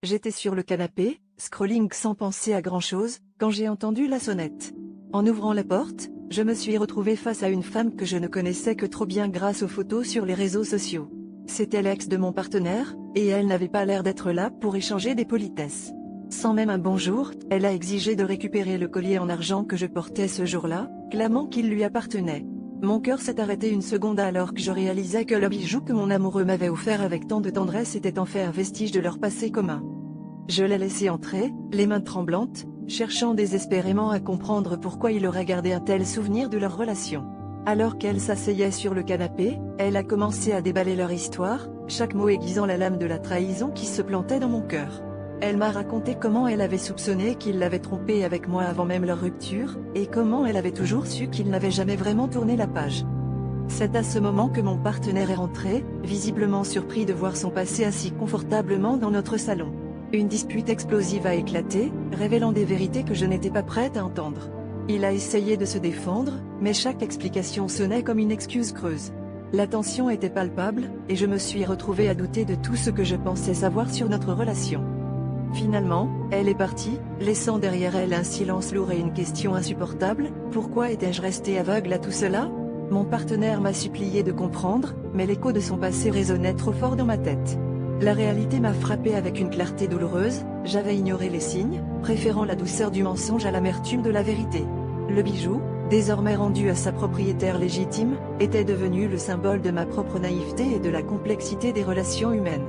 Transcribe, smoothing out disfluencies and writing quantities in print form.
J'étais sur le canapé, scrolling sans penser à grand-chose, quand j'ai entendu la sonnette. En ouvrant la porte, je me suis retrouvée face à une femme que je ne connaissais que trop bien grâce aux photos sur les réseaux sociaux. C'était l'ex de mon partenaire, et elle n'avait pas l'air d'être là pour échanger des politesses. Sans même un bonjour, elle a exigé de récupérer le collier en argent que je portais ce jour-là, clamant qu'il lui appartenait. Mon cœur s'est arrêté une seconde alors que je réalisais que le bijou que mon amoureux m'avait offert avec tant de tendresse était en fait un vestige de leur passé commun. Je l'ai laissé entrer, les mains tremblantes, cherchant désespérément à comprendre pourquoi il aurait gardé un tel souvenir de leur relation. Alors qu'elle s'asseyait sur le canapé, elle a commencé à déballer leur histoire, chaque mot aiguisant la lame de la trahison qui se plantait dans mon cœur. Elle m'a raconté comment elle avait soupçonné qu'il l'avait trompée avec moi avant même leur rupture, et comment elle avait toujours su qu'il n'avait jamais vraiment tourné la page. C'est à ce moment que mon partenaire est rentré, visiblement surpris de voir son passé assis confortablement dans notre salon. Une dispute explosive a éclaté, révélant des vérités que je n'étais pas prête à entendre. Il a essayé de se défendre, mais chaque explication sonnait comme une excuse creuse. La tension était palpable, et je me suis retrouvée à douter de tout ce que je pensais savoir sur notre relation. Finalement, elle est partie, laissant derrière elle un silence lourd et une question insupportable: pourquoi étais-je restée aveugle à tout cela? Mon partenaire m'a supplié de comprendre, mais l'écho de son passé résonnait trop fort dans ma tête. La réalité m'a frappée avec une clarté douloureuse, j'avais ignoré les signes, préférant la douceur du mensonge à l'amertume de la vérité. Le bijou, désormais rendu à sa propriétaire légitime, était devenu le symbole de ma propre naïveté et de la complexité des relations humaines.